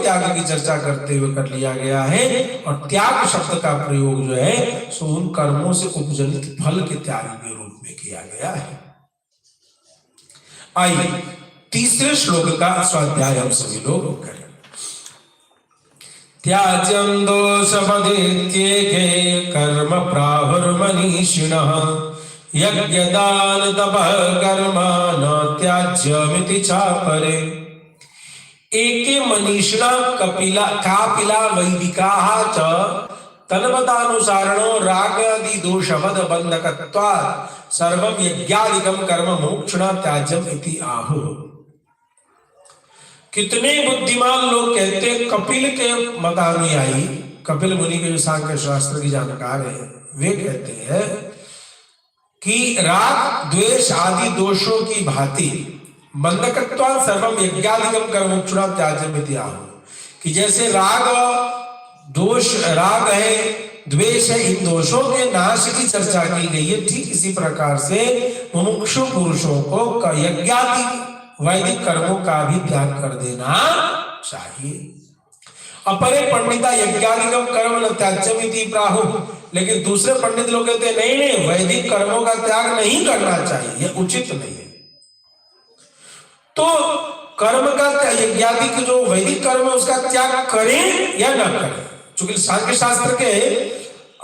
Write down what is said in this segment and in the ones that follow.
त्याग की चर्चा करते हुए कर लिया गया है। और त्याग शब्द का प्रयोग जो है सो उन कर्मों से उपजनित फल के त्याग के रूप में किया गया है। आइए तीसरे श्लोक का स्वाध्याय हम सभी लोग करें। त्याज्यं दोषपदेत्येके कर्म प्राहुर्मनीषिणः यज्ञदान तपः कर्म न त्याज्यमिति चापरे। एके मनीषिणा कपिला कापिला वैदिकाः च तन्मतानुसारणो रागादि दोषवद बंधकत्वात् सर्वं यज्ञादिकं कर्म मोक्षणा त्याज्यम इति आहुः। कितने बुद्धिमान लोग कहते हैं, कपिल के मतानुयायी, कपिल मुनि के जो सांख्य शास्त्र की जानकार है, वे कहते हैं कि राग द्वेष आदि दोषों की भांति बंधकत्वात् सर्वं यज्ञादिकं कर्म मोक्षणा त्याज्यम इति आहुः। कि जैसे राग दोष, राग है, द्वेष है, इन दोषों के नाश की चर्चा की गई है, ठीक इसी प्रकार से मुमुक्षु पुरुषों को यज्ञादि वैदिक कर्मों का भी त्याग कर देना चाहिए। अपरे पंडिता यज्ञादिकम कर्म न त्याज्यम इति प्राहुः। लेकिन दूसरे पंडित लोग कहते हैं नहीं नहीं, वैदिक कर्मों का त्याग नहीं करना चाहिए, यह उचित नहीं है। तो कर्म का यज्ञादिक जो वैदिक कर्म है उसका त्याग करें या न करें। चूंकि सांख्य शास्त्र के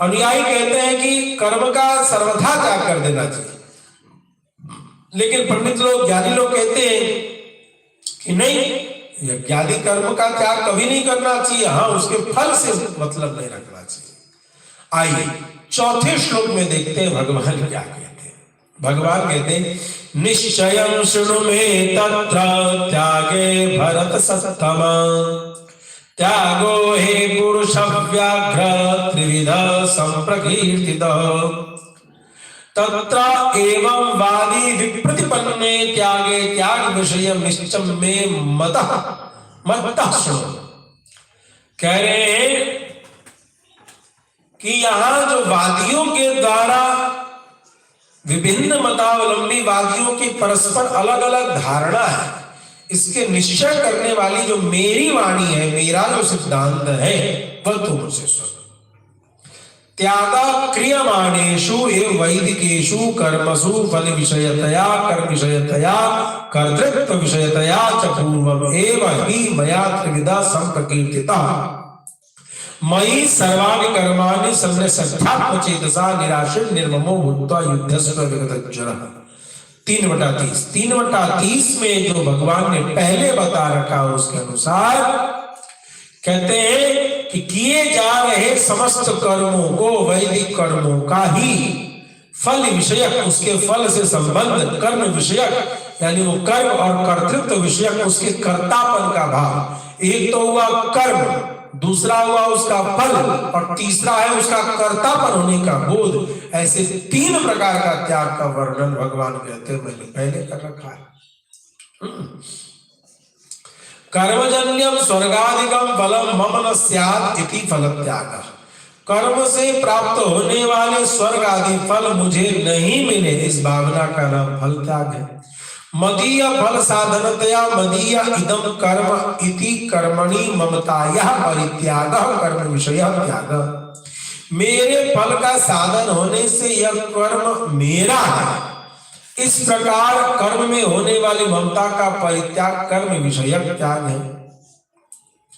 अनुयायी कहते हैं कि कर्म का सर्वथा त्याग कर देना चाहिए, लेकिन पंडित लोग, ज्ञानी लोग कहते हैं कि नहीं, यज्ञादि कर्म का त्याग कभी नहीं करना चाहिए, हाँ उसके फल से मतलब नहीं रखना चाहिए। आइए चौथे श्लोक में देखते हैं भगवान क्या कहते हैं। भगवान कहते हैं निश्चयं शृणु मे तत्र त्यागे भरत सत्तमा त्यागो हे पुरुष व्याघ्र त्रिविध संप्रकीर्तितः तत्र एवं वादी विप्रतिपन्ने त्यागे त्याग विषय निश्चय में मत्तः शृणु। कह रहे हैं कि यहां जो वादियों के द्वारा विभिन्न मतावलंबी वादियों की परस्पर अलग अलग धारणा है, इसके निश्चय करने वाली जो मेरी वाणी है, मेरा जो सिद्धांत है, वह तुम मुझसे सुनो। त्याग क्रियमाणेषु एव वैदिकेषु कर्मसु फल विषयतया कर्म विषयतया कर्तृत्व विषयतया च पूर्वम् एव हि मया त्रिविधा संप्रकीर्तितः मयि सर्वाणि कर्माणि सन्न्यस्यात्मचेतसा निराशीर निर्ममो भूत्वा युद्धस्य विगतज्वरः। 3/30 3/30 में जो भगवान ने पहले बता रखा उसके अनुसार कहते हैं कि किए जा रहे समस्त कर्मों को, वैदिक कर्मों का ही फल विषयक, उसके फल से संबंध, कर्म विषयक यानी वो कर्म और कर्तृत्व विषयक उसके कर्तापन का भाव। एक तो हुआ कर्म, दूसरा हुआ उसका फल, और तीसरा है उसका कर्तापन होने का बोध। ऐसे 3 प्रकार का त्याग का वर्णन भगवान कहते हैं मैंने पहले कर रखा है। कर्मजन्यम स्वर्गादिकम फलम मम न स्यात् इति फल त्याग। कर्म से प्राप्त होने वाले स्वर्ग आदि फल मुझे नहीं मिले, इस भावना का नाम फल त्याग है। मदीय फल साधनतया मदीय इदम कर्म इति कर्मणि ममताया परित्यागः कर्म विषय त्याग। मेरे फल का साधन होने से यह कर्म मेरा है, इस प्रकार कर्म में होने वाली ममता का परित्याग कर्म विषयक त्याग है।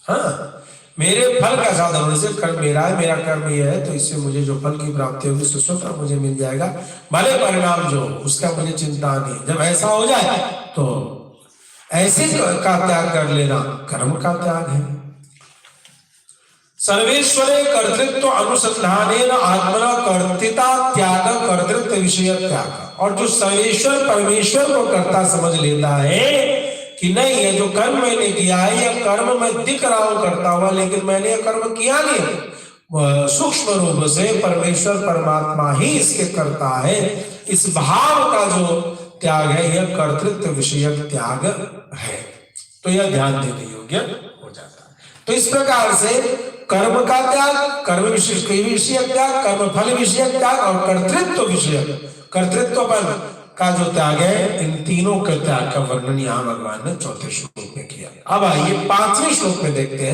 हाँ, मेरे फल का साधन होने से कर्म मेरा है, मेरा कर्म यह है, तो इससे मुझे जो फल की प्राप्ति होगी उससे स्वतः मुझे मिल जाएगा, भले परिणाम जो उसका मुझे चिंता नहीं। जब ऐसा हो जाए तो ऐसे का त्याग कर लेना कर्म का त्याग है। सर्वेश्वरे कर्तृत्व अनुसंधानेन आत्मना कर्तृता त्याग कर्तृत्व विषय त्याग। और जो सर्वेश्वर परमेश्वर को कर्ता समझ लेता है कि नहीं, ये जो कर्म मैंने किया है यह कर्म मैं दिख रहा हूं करता हुआ, लेकिन मैंने यह कर्म किया नहीं, सूक्ष्म रूप से परमेश्वर परमात्मा ही इसके कर्ता है, इस भाव का जो त्याग है यह कर्तृत्व विषयक त्याग है। तो यह ध्यान देने योग्य हो जाता है। तो इस प्रकार से कर्म का त्याग, कर्म विषयक त्याग, कर्म फल विषयक त्याग और कर्तृत्व विषयक, कर्तृत्व फल का जो त्याग है, इन तीनों के त्याग का वर्णन यहाँ भगवान ने 4थे श्लोक में किया। अब आइए 5वें श्लोक में देखते हैं।